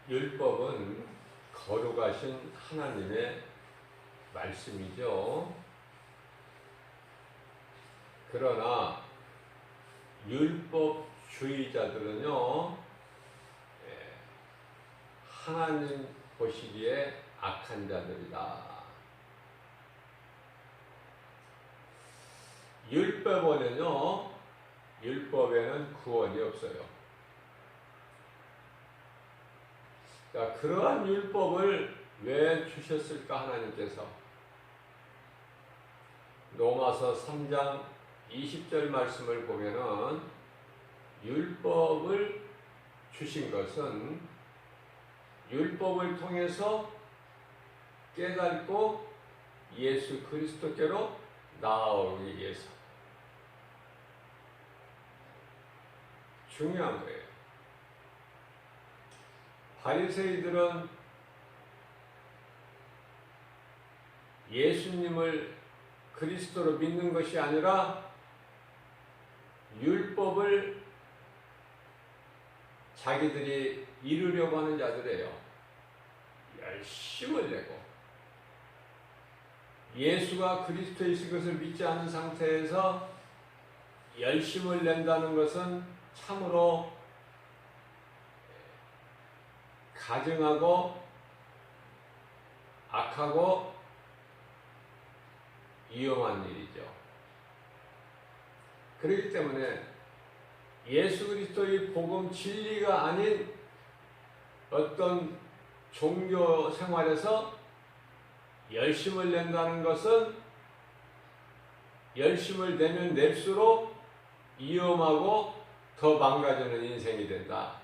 율법은 거룩하신 하나님의 말씀이죠. 그러나 율법주의자들은요, 하나님 보시기에 악한 자들이다. 율법에는 구원이 없어요. 자, 그러한 율법을 왜 주셨을까 하나님께서? 로마서 3장 20절 말씀을 보면은 율법을 주신 것은 율법을 통해서 깨닫고 예수 그리스도께로 나아오기 위해서. 중요한 거예요. 바리새이들은 예수님을 그리스도로 믿는 것이 아니라 율법을 자기들이 이루려고 하는 자들이에요. 열심을 내고 예수가 그리스도이신 것을 믿지 않은 상태에서 열심을 낸다는 것은 참으로 가증하고 악하고 위험한 일이죠. 그렇기 때문에 예수 그리스도의 복음 진리가 아닌 어떤 종교 생활에서 열심을 낸다는 것은 열심을 내면 낼수록 위험하고 더 망가지는 인생이 된다.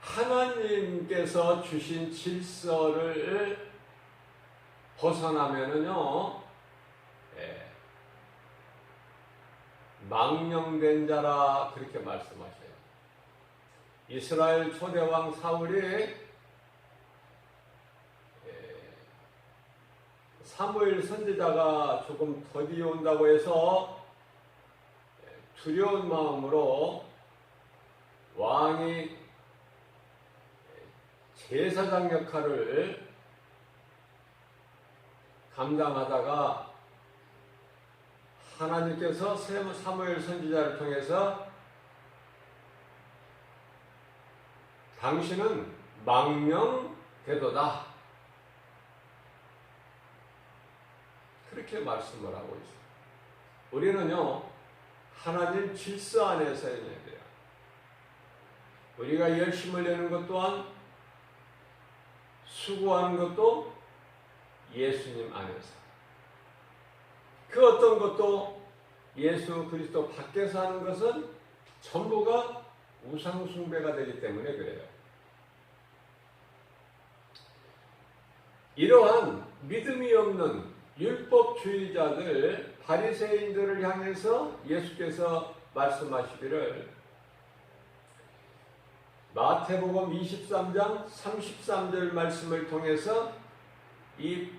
하나님께서 주신 질서를 벗어나면은요, 망령된 자라 그렇게 말씀하셔요. 이스라엘 초대왕 사울이 사무엘 선지자가 조금 더디 온다고 해서 두려운 마음으로 왕이 제사장 역할을 감당하다가 하나님께서 사무엘 선지자를 통해서 당신은 망령되도다, 그렇게 말씀을 하고 있어요. 우리는요, 하나님 질서 안에서 해야 돼요. 우리가 열심을 내는 것 또한 수고하는 것도 예수님 안에서, 그 어떤 것도 예수 그리스도 밖에서 하는 것은 전부가 우상숭배가 되기 때문에 그래요. 이러한 믿음이 없는 율법주의자들, 바리새인들을 향해서 예수께서 말씀하시기를 마태복음 23장 33절 말씀을 통해서 이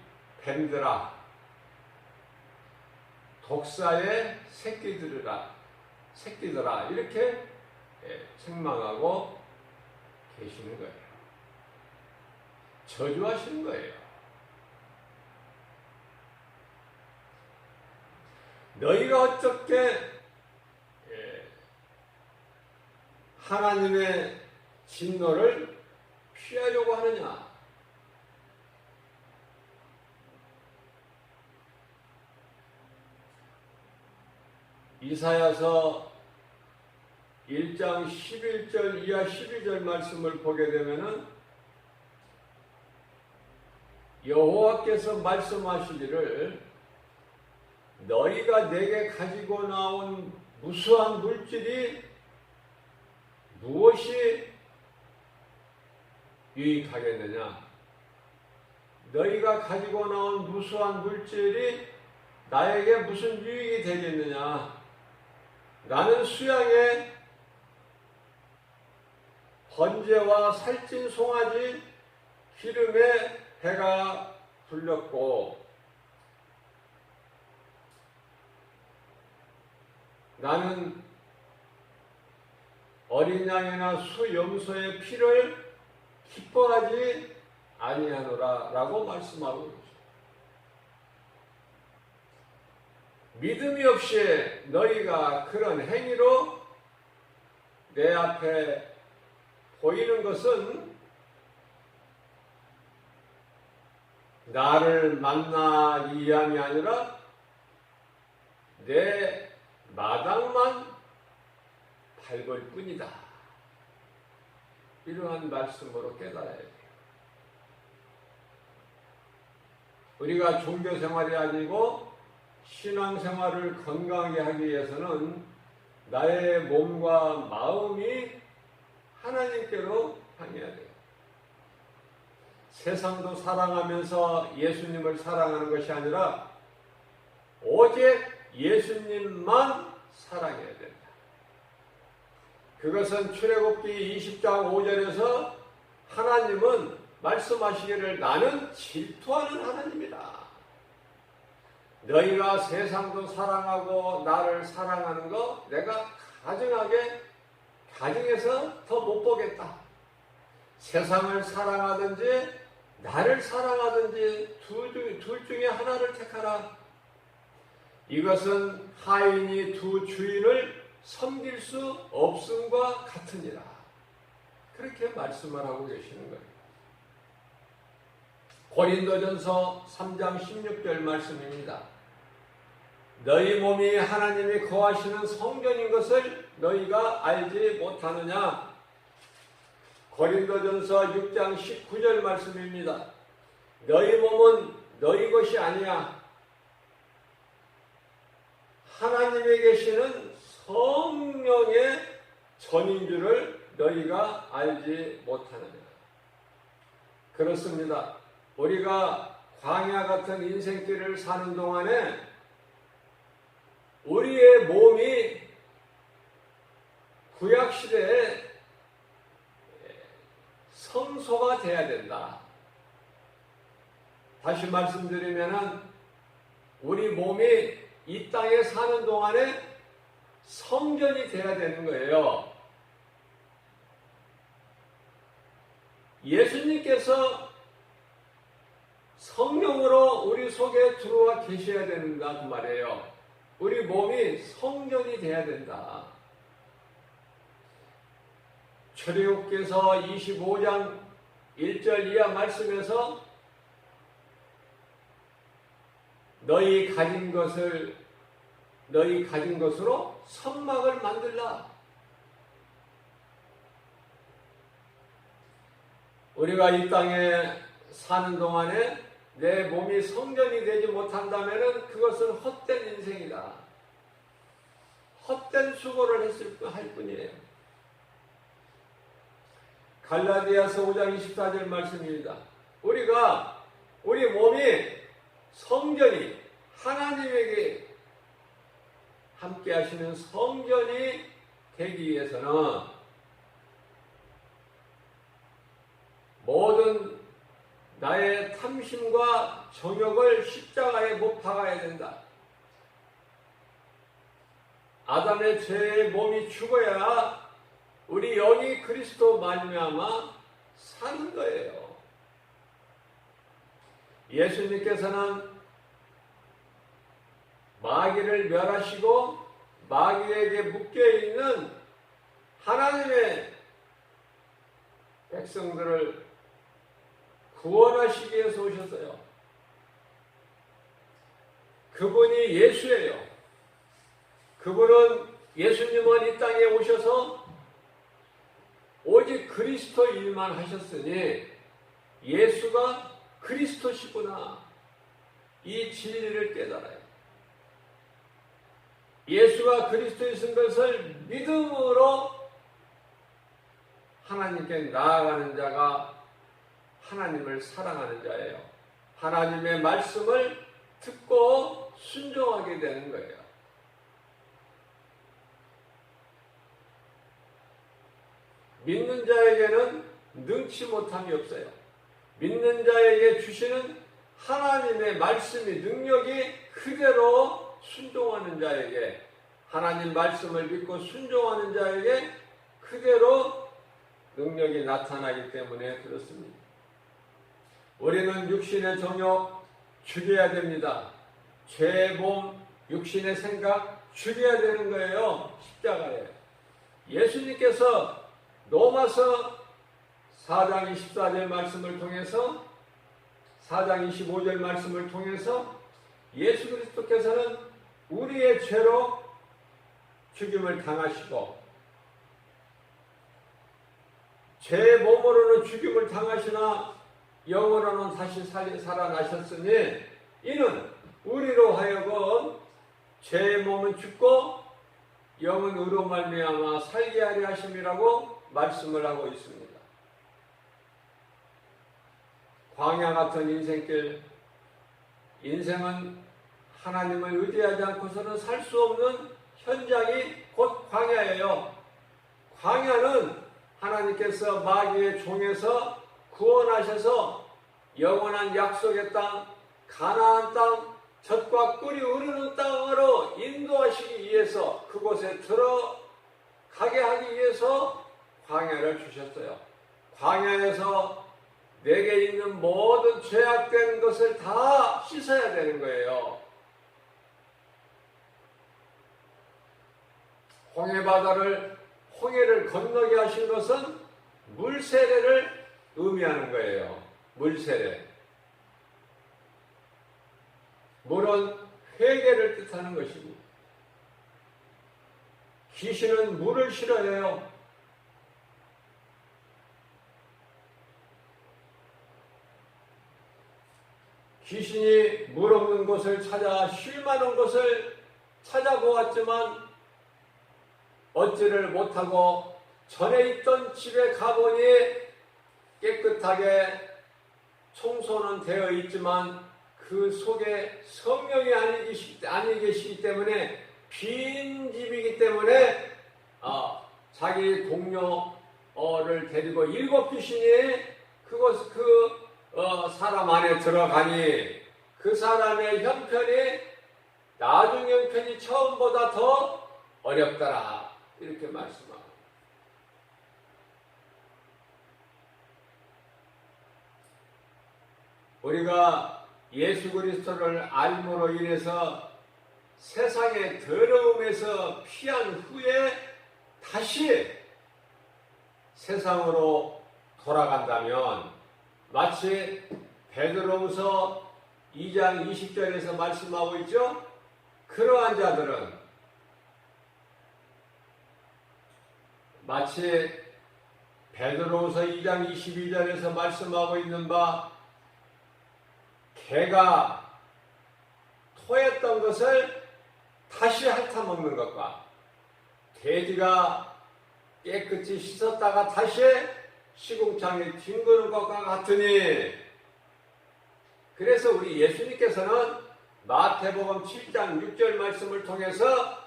뱀들아, 독사의 새끼들아 이렇게 책망하고 계시는 거예요. 저주하시는 거예요. 너희가 어떻게 하나님의 진노를 피하려고 하느냐? 이사야서 1장 11절 이하 12절 말씀을 보게 되면은 여호와께서 말씀하시기를 너희가 내게 가지고 나온 무수한 물질이 무엇이 유익하겠느냐? 너희가 가지고 나온 무수한 물질이 나에게 무슨 유익이 되겠느냐? 나는 수양에 번제와 살찐 송아지 기름에 배가 불렸고 나는 어린 양이나 수염소의 피를 기뻐하지 아니하노라 라고 말씀하고 있습니다. 믿음이 없이 너희가 그런 행위로 내 앞에 보이는 것은 나를 만나기 위함이 아니라 내 마당만 밟을 뿐이다. 이러한 말씀으로 깨달아야 돼요. 우리가 종교생활이 아니고 신앙생활을 건강하게 하기 위해서는 나의 몸과 마음이 하나님께로 향해야 돼요. 세상도 사랑하면서 예수님을 사랑하는 것이 아니라 오직 예수님만 사랑해야 된다. 그것은 출애굽기 20장 5절에서 하나님은 말씀하시기를 나는 질투하는 하나님이다. 너희가 세상도 사랑하고 나를 사랑하는 거 내가 가정에서 더 못 보겠다. 세상을 사랑하든지 나를 사랑하든지 둘 중에 하나를 택하라. 이것은 하인이 두 주인을 섬길 수 없음과 같으니라. 그렇게 말씀을 하고 계시는 거예요. 고린도전서 3장 16절 말씀입니다. 너희 몸이 하나님이 거하시는 성전인 것을 너희가 알지 못하느냐? 고린도전서 6장 19절 말씀입니다. 너희 몸은 너희 것이 아니야. 하나님에 계시는 성령의 전인 줄을 너희가 알지 못하느냐. 그렇습니다. 우리가 광야 같은 인생길을 사는 동안에 우리의 몸이 구약시대에 성소가 돼야 된다. 다시 말씀드리면 우리 몸이 이 땅에 사는 동안에 성전이 돼야 되는 거예요. 예수님께서 성령으로 우리 속에 들어와 계셔야 된다 그 말이에요. 우리 몸이 성전이 돼야 된다. 출애굽기서 25장 1절 이하 말씀에서 너희 가진 것으로 성막을 만들라. 우리가 이 땅에 사는 동안에 내 몸이 성전이 되지 못한다면 그것은 헛된 인생이다. 헛된 수고를 할 뿐이에요. 갈라디아서 5장 24절 말씀입니다. 우리 몸이 성전이 하나님에게 함께 하시는 성전이 되기 위해서는 모든 나의 탐심과 정욕을 십자가에 못 박아야 된다. 아담의 죄의 몸이 죽어야 우리 영이 그리스도 말미암아 사는 거예요. 예수님께서는 마귀를 멸하시고 마귀에게 묶여있는 하나님의 백성들을 구원하시기 위해서 오셨어요. 그분이 예수예요. 예수님은 이 땅에 오셔서 오직 그리스도 일만 하셨으니 예수가 그리스도시구나. 이 진리를 깨달아요. 예수가 그리스도이신 것을 믿음으로 하나님께 나아가는 자가 하나님을 사랑하는 자예요. 하나님의 말씀을 듣고 순종하게 되는 거예요. 믿는 자에게는 능치 못함이 없어요. 믿는 자에게 주시는 하나님의 말씀이 능력이 그대로 순종하는 자에게 하나님 말씀을 믿고 순종하는 자에게 그대로 능력이 나타나기 때문에 그렇습니다. 우리는 육신의 정욕 죽여야 됩니다. 죄의 몸, 육신의 생각 죽여야 되는 거예요. 십자가에. 예수님께서 로마서 4장 24절 말씀을 통해서 4장 25절 말씀을 통해서 예수 그리스도께서는 우리의 죄로 죽임을 당하시고 죄의 몸으로는 죽임을 당하시나 영으로는 다시 살아나셨으니 이는 우리로 하여금 죄의 몸은 죽고 영은 의로 말미암아 살게 하려 하심이라고 말씀을 하고 있습니다. 광야 같은 인생길, 인생은 하나님을 의지하지 않고서는 살 수 없는 현장이 곧 광야예요. 광야는 하나님께서 마귀의 종에서 구원하셔서 영원한 약속의 땅, 가나안 땅, 젖과 꿀이 흐르는 땅으로 인도하시기 위해서 그곳에 들어가게 하기 위해서 광야를 주셨어요. 광야에서 내게 있는 모든 죄악된 것을 다 씻어야 되는 거예요. 홍해를 건너게 하신 것은 물세례를 의미하는 거예요. 물세례. 물은 회개를 뜻하는 것이고 귀신은 물을 싫어해요. 귀신이 물 없는 곳을 찾아 쉴 만한 곳을 찾아보았지만 얻지를 못하고 전에 있던 집에 가보니 깨끗하게 청소는 되어 있지만 그 속에 성령이 아니 계시기 때문에 빈 집이기 때문에 자기 동료를 데리고 7 귀신이 사람 안에 들어가니 그 사람의 형편이 나중 형편이 처음보다 더 어렵더라. 이렇게 말씀합니다. 우리가 예수 그리스도를 알므로 인해서 세상의 더러움에서 피한 후에 다시 세상으로 돌아간다면 마치 베드로후서 2장 20절에서 말씀하고 있죠. 그러한 자들은 마치 베드로후서 2장 22절에서 말씀하고 있는 바 개가 토했던 것을 다시 핥아먹는 것과 돼지가 깨끗이 씻었다가 다시 시궁창에 뒹구는 것과 같으니 그래서 우리 예수님께서는 마태복음 7장 6절 말씀을 통해서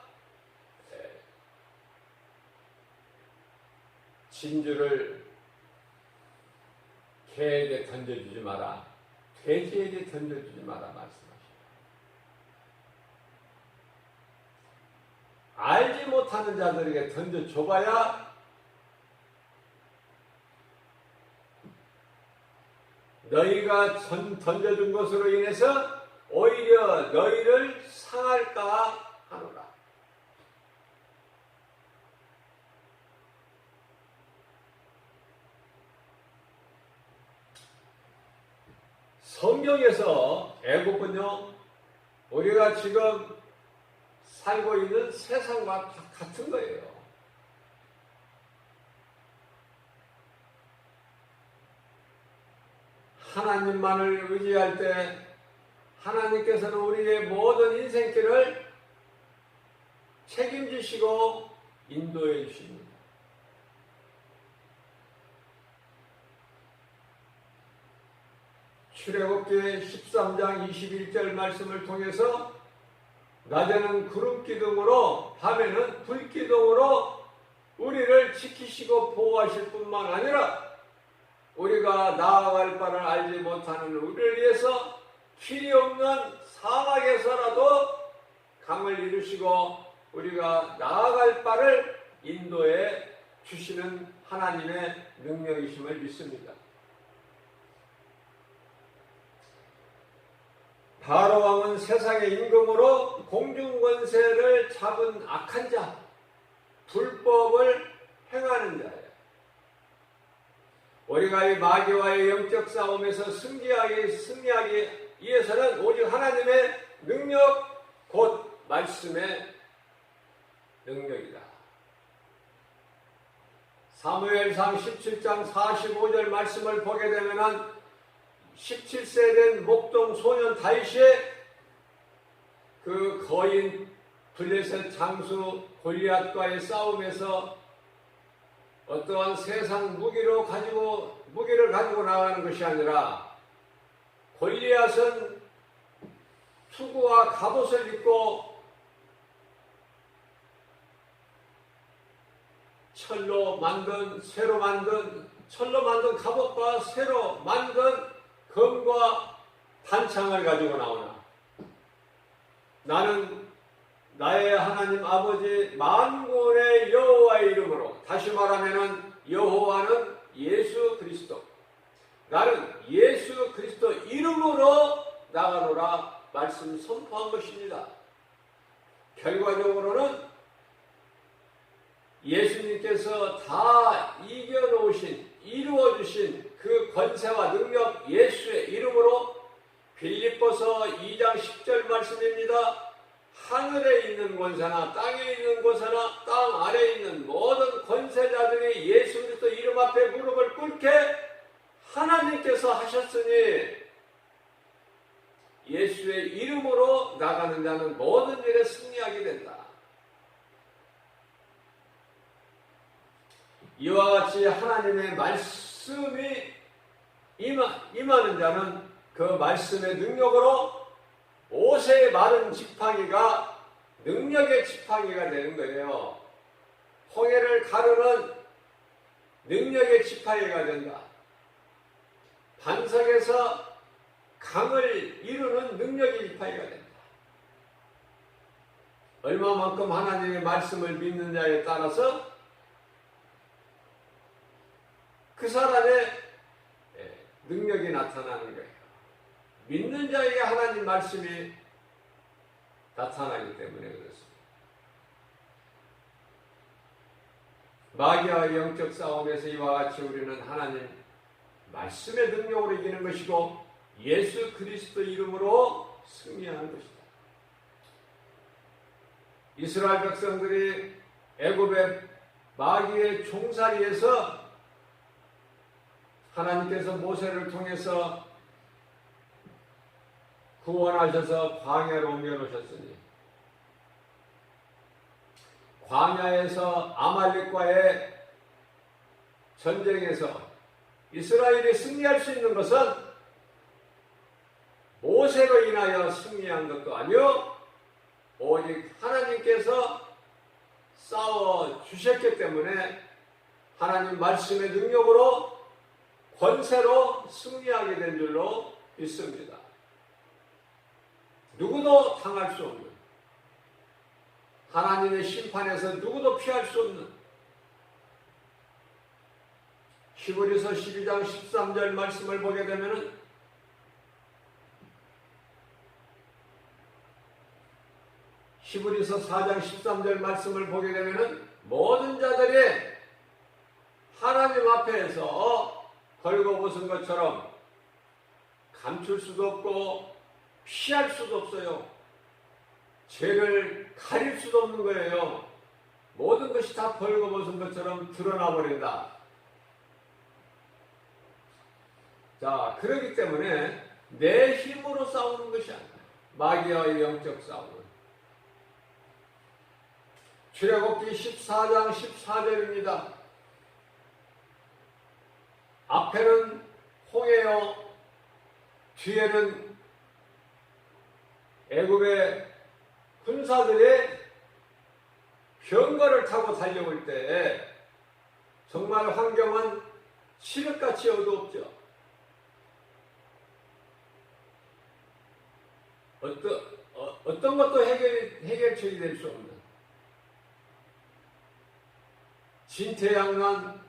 진주를 개에게 던져주지 마라, 돼지에게 던져주지 마라 말씀하십니다. 알지 못하는 자들에게 던져줘봐야 너희가 던져준 것으로 인해서 오히려 너희를 상할까 하노라. 성경에서 애국은요, 우리가 지금 살고 있는 세상과 같은 거예요. 하나님만을 의지할 때 하나님께서는 우리의 모든 인생길을 책임지시고 인도해 주십니다. 출애굽기 13장 21절 말씀을 통해서 낮에는 구름 기둥으로 밤에는 불 기둥으로 우리를 지키시고 보호하실 뿐만 아니라 우리가 나아갈 바를 알지 못하는 우리를 위해서 길이 없는 사막에서라도 강을 이루시고 우리가 나아갈 바를 인도해 주시는 하나님의 능력이심을 믿습니다. 바로 왕은 세상의 임금으로 공중권세를 잡은 악한 자, 불법을 행하는 자예요. 우리가 이 마귀와의 영적 싸움에서 승리하기 위해서는 오직 하나님의 능력, 곧 말씀의 능력이다. 사무엘상 17장 45절 말씀을 보게 되면 17세 된 목동 소년 다윗이 그 거인 블레셋 장수 골리앗과의 싸움에서 어떠한 세상 무기를 가지고 나가는 것이 아니라 골리앗은 투구와 갑옷을 입고 철로 만든 갑옷과 새로 만든 검과 단창을 가지고 나오나 나는 나의 하나님 아버지 만군의 여호와의 이름으로, 다시 말하면은 여호와는 예수 그리스도, 나는 예수 그리스도 이름으로 나가노라 말씀 선포한 것입니다. 결과적으로는 예수님께서 다 이겨놓으신, 이루어주신 그 권세와 능력 예수의 이름으로 빌립보서 2장 10절 말씀입니다. 하늘에 있는 권세나 땅에 있는 권세나 땅 아래에 있는 모든 권세자들이 예수 그리스도 이름 앞에 무릎을 꿇게 하나님께서 하셨으니 예수의 이름으로 나가는 자는 모든 일에 승리하게 된다. 이와 같이 하나님의 말씀이 임하는 자는 그 말씀의 능력으로 모세의 마른 지팡이가 능력의 지팡이가 되는 거예요. 홍해를 가르는 능력의 지팡이가 된다. 반석에서 강을 이루는 능력의 지팡이가 된다. 얼마만큼 하나님의 말씀을 믿느냐에 따라서 그 사람의 능력이 나타나는 거예요. 믿는 자에게 하나님 말씀이 나타나기 때문에 그렇습니다. 마귀와 영적 싸움에서 이와 같이 우리는 하나님 말씀의 능력으로 이기는 것이고 예수 그리스도 이름으로 승리하는 것이다. 이스라엘 백성들이 애굽의 마귀의 종살이에서 하나님께서 모세를 통해서 구원하셔서 광야로 옮겨놓으셨으니 광야에서 아말렉과의 전쟁에서 이스라엘이 승리할 수 있는 것은 모세로 인하여 승리한 것도 아니요 오직 하나님께서 싸워 주셨기 때문에 하나님 말씀의 능력으로 권세로 승리하게 된 줄로 믿습니다. 누구도 당할 수 없는, 하나님의 심판에서 누구도 피할 수 없는, 히브리서 12장 13절 말씀을 보게 되면 히브리서 4장 13절 말씀을 보게 되면 모든 자들이 하나님 앞에서 벌거벗은 것처럼 감출 수도 없고 피할 수도 없어요. 죄를 가릴 수도 없는 거예요. 모든 것이 다 벌거벗은 것처럼 드러나 버린다. 자, 그렇기 때문에 내 힘으로 싸우는 것이 아니라 마귀와의 영적 싸움은 출애굽기 14장 14절입니다. 앞에는 홍해요, 뒤에는 애굽의 군사들의 병거를 타고 달려올 때 정말 환경은 칠흑같이 어두웠죠. 어떤 것도 해결책이 될 수 없는, 진퇴양난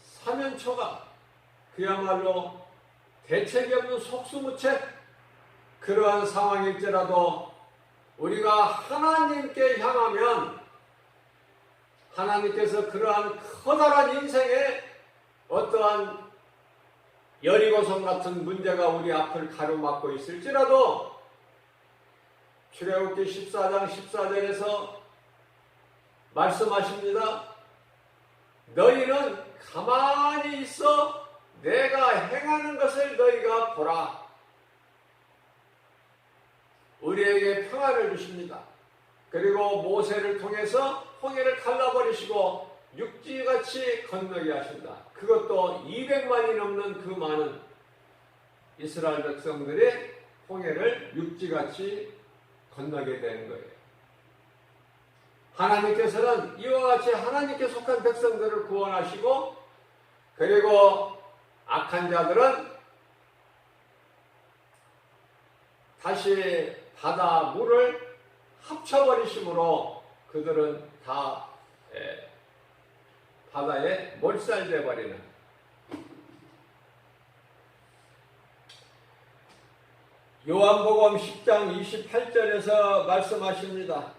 사면초가 그야말로 대책이 없는 속수무책 그러한 상황일지라도 우리가 하나님께 향하면 하나님께서 그러한 커다란 인생에 어떠한 여리고성 같은 문제가 우리 앞을 가로막고 있을지라도 출애굽기 14장 14절에서 말씀하십니다. 너희는 가만히 있어 내가 행하는 것을 너희가 보라. 우리에게 평안을 주십니다. 그리고 모세를 통해서 홍해를 갈라버리시고 육지같이 건너게 하신다. 그것도 200만이 넘는 그 많은 이스라엘 백성들이 홍해를 육지같이 건너게 되는 거예요. 하나님께서는 이와 같이 하나님께 속한 백성들을 구원하시고 그리고 악한 자들은 다시 바다 물을 합쳐버리심으로 그들은 다 바다에 몰살돼 버리는 요한복음 10장 28절에서 말씀하십니다.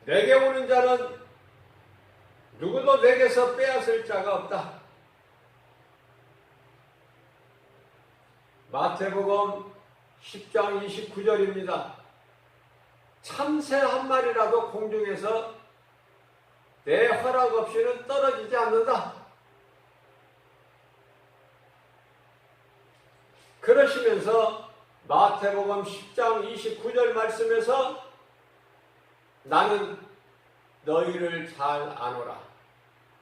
내게 오는 자는 누구도 내게서 빼앗을 자가 없다. 마태복음 10장 29절입니다. 참새 한 마리라도 공중에서 내 허락 없이는 떨어지지 않는다. 그러시면서 마태복음 10장 29절 말씀에서 나는 너희를 잘 아노라.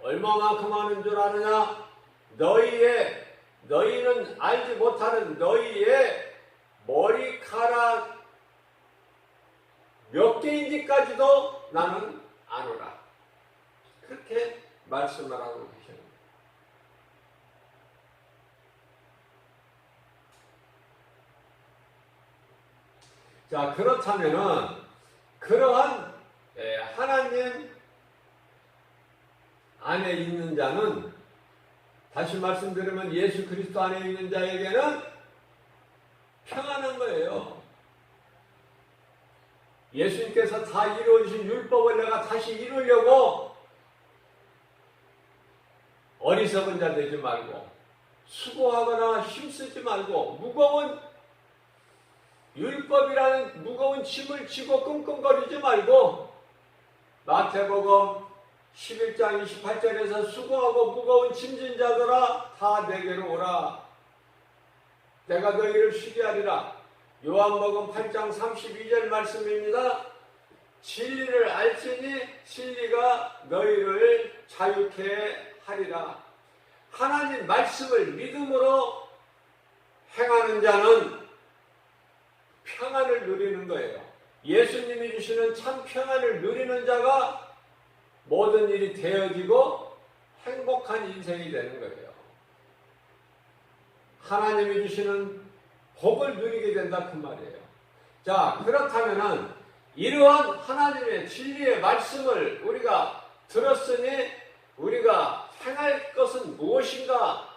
얼마만큼 아는 줄 아느냐? 너희는 알지 못하는 너희의 머리카락 몇 개인지까지도 나는 아노라. 그렇게 말씀을 하고 계십니다. 자, 그렇다면은 그러한 하나님 안에 있는 자는 다시 말씀드리면 예수 그리스도 안에 있는 자에게는 평안한 거예요. 예수님께서 다 이루어주신 율법을 내가 다시 이루려고 어리석은 자 되지 말고 수고하거나 힘쓰지 말고 무거운 율법이라는 무거운 짐을 지고 끙끙거리지 말고 마태복음 11장 28절에서 수고하고 무거운 짐진 자들아 다 내게로 오라. 내가 너희를 쉬게 하리라. 요한복음 8장 32절 말씀입니다. 진리를 알지니 진리가 너희를 자유케 하리라. 하나님 말씀을 믿음으로 행하는 자는 평안을 누리는 거예요. 예수님이 주시는 참 평안을 누리는 자가 모든 일이 되어지고 행복한 인생이 되는 거예요. 하나님이 주시는 복을 누리게 된다 그 말이에요. 자, 그렇다면은 이러한 하나님의 진리의 말씀을 우리가 들었으니 우리가 행할 것은 무엇인가?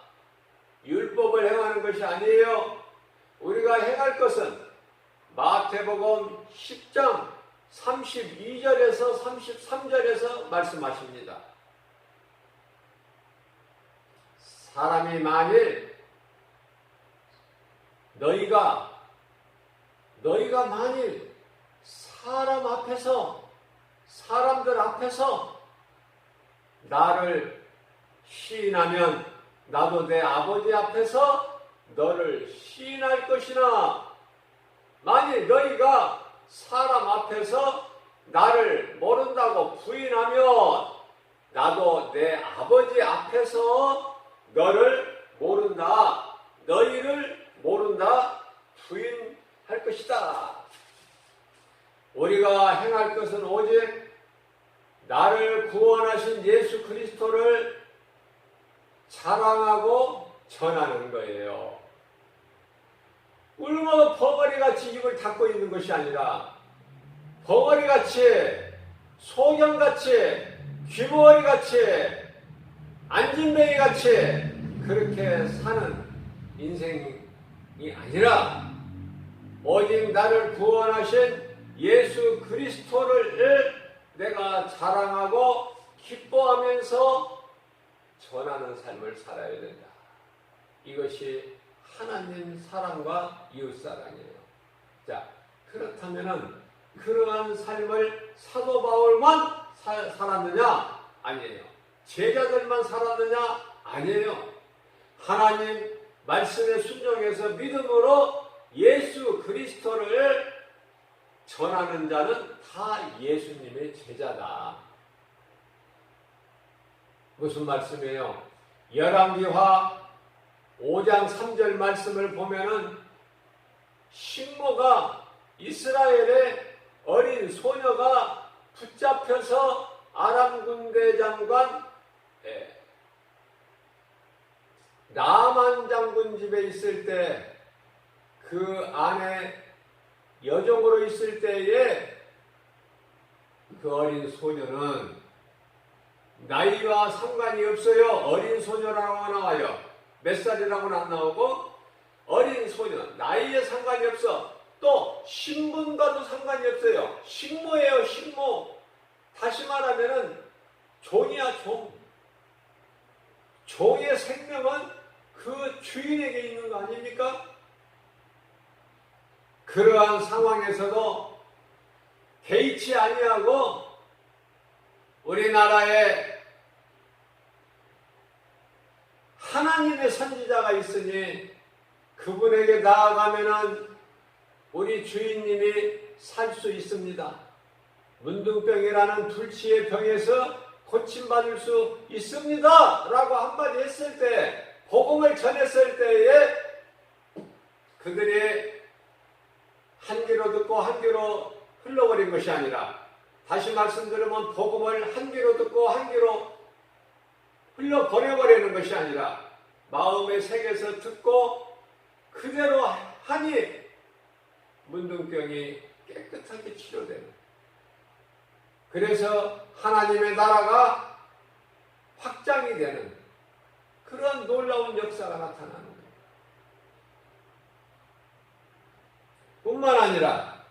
율법을 행하는 것이 아니에요. 우리가 행할 것은 마태복음 10장 32절에서 33절에서 말씀하십니다. 사람이 만일 너희가 만일 사람들 앞에서 나를 시인하면 나도 내 아버지 앞에서 너를 시인할 것이나 만일 너희가 사람 앞에서 나를 모른다고 부인하면 나도 내 아버지 앞에서 너를 모른다. 너희를 모른다. 부인할 것이다. 우리가 행할 것은 오직 나를 구원하신 예수 그리스도를 자랑하고 전하는 거예요. 울며 벙어리같이 입을 닫고 있는 것이 아니라 벙어리같이 소경같이 귀머거리같이 안진뱅이같이 그렇게 사는 인생이 아니라 오직 나를 구원하신 예수 그리스도를 내가 자랑하고 기뻐하면서 전하는 삶을 살아야 된다. 이것이 하나님 사랑과 이웃 사랑이에요. 자, 그렇다면은 그러한 삶을 사도 바울만 살았느냐? 아니에요. 제자들만 살았느냐? 아니에요. 하나님 말씀에 순종해서 믿음으로 예수 그리스도를 전하는 자는 다 예수님의 제자다. 무슨 말씀이에요? 열왕기하 5장 3절 말씀을 보면은 식모가 이스라엘의 어린 소녀가 붙잡혀서 아람 군대 장관 나만 장군 집에 있을 때 그 안에 여종으로 있을 때에 그 어린 소녀는 나이와 상관이 없어요. 어린 소녀라고 나와요. 몇 살이라고는 안 나오고 어린 소녀, 나이에 상관이 없어. 또 신분과도 상관이 없어요. 식모예요, 식모. 다시 말하면은 종이야, 종. 종의 생명은 그 주인에게 있는 거 아닙니까? 그러한 상황에서도 개의치 아니하고 우리나라에 하나님의 선지자가 있으니 그분에게 나아가면은 우리 주인님이 살 수 있습니다. 문둥병이라는 불치의 병에서 고침받을 수 있습니다. 라고 한마디 했을 때, 복음을 전했을 때에 그들이 한 귀로 듣고 한 귀로 흘러버린 것이 아니라, 다시 말씀드리면 복음을 한 귀로 듣고 한 귀로 흘려보내버리는 것이 아니라 마음의 색에서 듣고 그대로 하니 문둥병이 깨끗하게 치료되는, 그래서 하나님의 나라가 확장이 되는 그런 놀라운 역사가 나타나는 거예요. 뿐만 아니라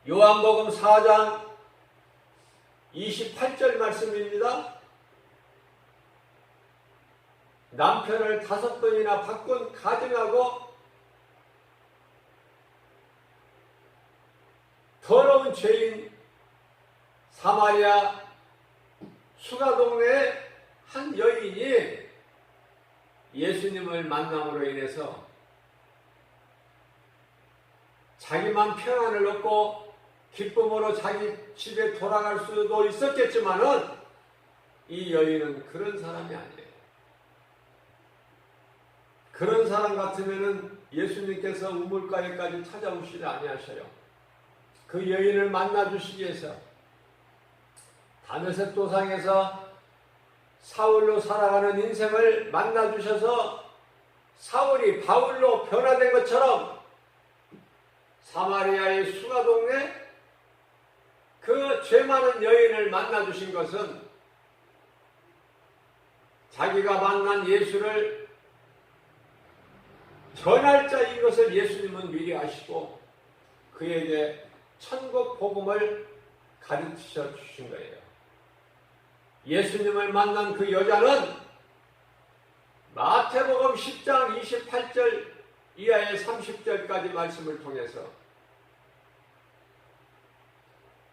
요한복음 4장 28절 말씀입니다. 남편을 5번이나 바꾼 가정하고 더러운 죄인 사마리아 수가동네의 한 여인이 예수님을 만남으로 인해서 자기만 평안을 얻고 기쁨으로 자기 집에 돌아갈 수도 있었겠지만은 이 여인은 그런 사람이 아니에요. 그런 사람 같으면은 예수님께서 우물가에까지 찾아오시지 아니하셔요. 그 여인을 만나주시기 위해서 다메섹 도상에서 사울로 살아가는 인생을 만나주셔서 사울이 바울로 변화된 것처럼 사마리아의 수가동네 그 죄 많은 여인을 만나주신 것은 자기가 만난 예수를 전할 자인 것을 예수님은 미리 아시고 그에게 천국 복음을 가르치셔 주신 거예요. 예수님을 만난 그 여자는 마태복음 10장 28절 이하의 30절까지 말씀을 통해서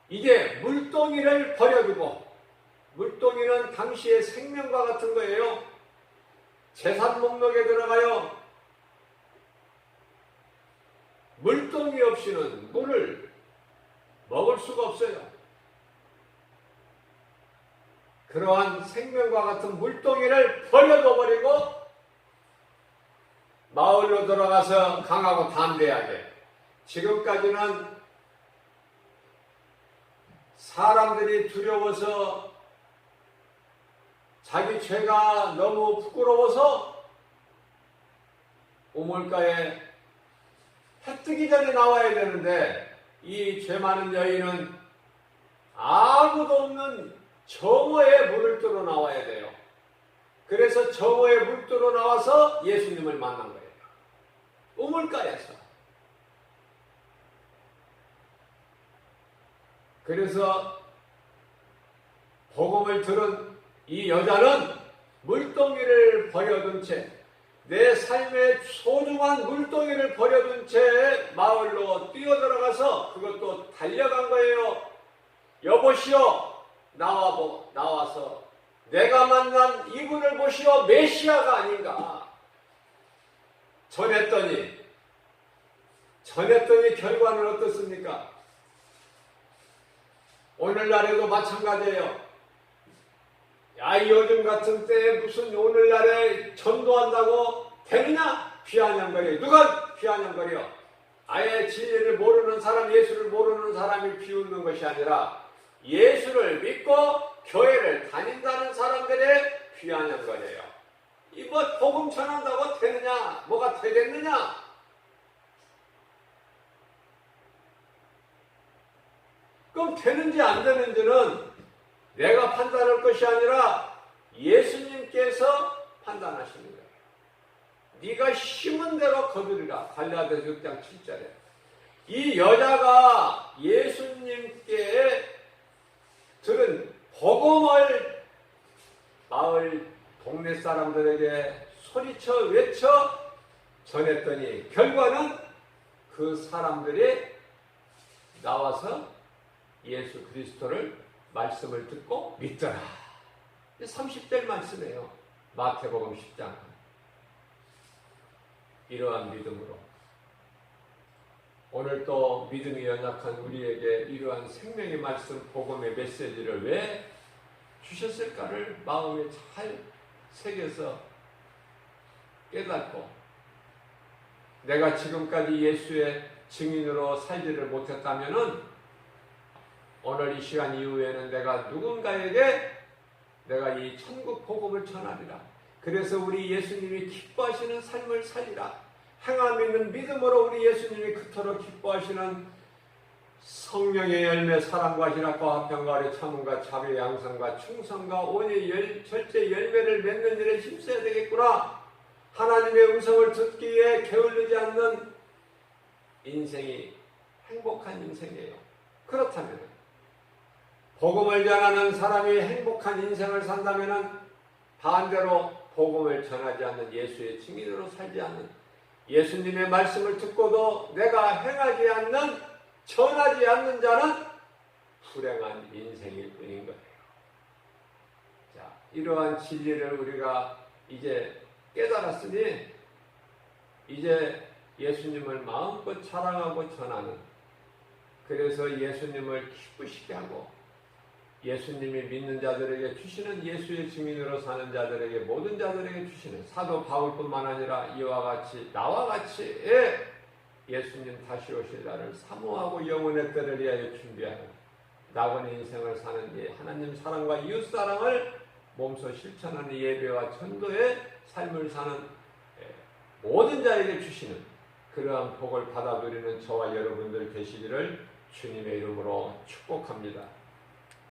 이제 물동이를 버려두고, 물동이는 당시의 생명과 같은 거예요. 재산 목록에 들어가요. 물동이 없이는 물을 먹을 수가 없어요. 그러한 생명과 같은 물동이를 버려둬버리고 마을로 들어가서 강하고 담대하게, 지금까지는 사람들이 두려워서 자기 죄가 너무 부끄러워서 우물가에 해 뜨기 전에 나와야 되는데 이 죄 많은 여인은 아무도 없는 정오에 물을 뜨러 나와야 돼요. 그래서 정오에 물 뜨러 나와서 예수님을 만난 거예요. 우물가에서. 그래서 복음을 들은 이 여자는 물동이를 버려둔 채, 내 삶의 소중한 물동이를 버려둔 채 마을로 뛰어들어가서 그것도 달려간 거예요. 여보시오, 나와서 내가 만난 이분을 보시오, 메시아가 아닌가. 전했더니 결과는 어떻습니까? 오늘날에도 마찬가지예요. 야, 요즘 같은 때에 무슨 오늘날에 전도한다고 되느냐? 비아냥거려. 누가 비아냥거려? 아예 진리를 모르는 사람, 예수를 모르는 사람이 비웃는 것이 아니라 예수를 믿고 교회를 다닌다는 사람들의 비아냥거려요. 이거 복음 전한다고 되느냐? 뭐가 되겠느냐? 그럼 되는지 안 되는지는 내가 판단할 것이 아니라 예수님께서 판단하시는 거예요. 네가 심은 대로 거두리라. 갈라디아서 6장 7절에. 이 여자가 예수님께 들은 복음을 마을 동네 사람들에게 소리쳐 외쳐 전했더니 결과는 그 사람들이 나와서 예수 그리스도를 말씀을 듣고 믿더라. 30절 말씀이에요. 마태복음 10장. 이러한 믿음으로 오늘 또 믿음이 연약한 우리에게 이러한 생명의 말씀, 복음의 메시지를 왜 주셨을까를 마음에 잘 새겨서 깨닫고, 내가 지금까지 예수의 증인으로 살지를 못했다면은 오늘 이 시간 이후에는 내가 누군가에게 내가 이 천국 복음을 전하리라. 그래서 우리 예수님이 기뻐하시는 삶을 살리라. 행함 있는 믿음으로 우리 예수님이 그토록 기뻐하시는 성령의 열매, 사랑과 희락과 화평과 아래 참음과 자비, 양성과 충성과 온유의 절제 열매를 맺는 일에 힘써야 되겠구나. 하나님의 음성을 듣기 위해 게을르지 않는 인생이 행복한 인생이에요. 그렇다면 복음을 전하는 사람이 행복한 인생을 산다면 반대로 복음을 전하지 않는 예수의 증인으로 살지 않는, 예수님의 말씀을 듣고도 내가 행하지 않는, 전하지 않는 자는 불행한 인생일 뿐인 거예요. 자, 이러한 진리를 우리가 이제 깨달았으니 이제 예수님을 마음껏 자랑하고 전하는, 그래서 예수님을 기쁘시게 하고 예수님이 믿는 자들에게 주시는, 예수의 증인으로 사는 자들에게, 모든 자들에게 주시는 사도 바울뿐만 아니라 이와 같이 나와 같이 예수님 다시 오실 날을 사모하고 영원의 때를 위하여 준비하는 낙원의 인생을 사는 이 하나님 사랑과 이웃 사랑을 몸소 실천하는 예배와 전도의 삶을 사는 모든 자에게 주시는 그러한 복을 받아 누리는 저와 여러분들 되시기를 주님의 이름으로 축복합니다.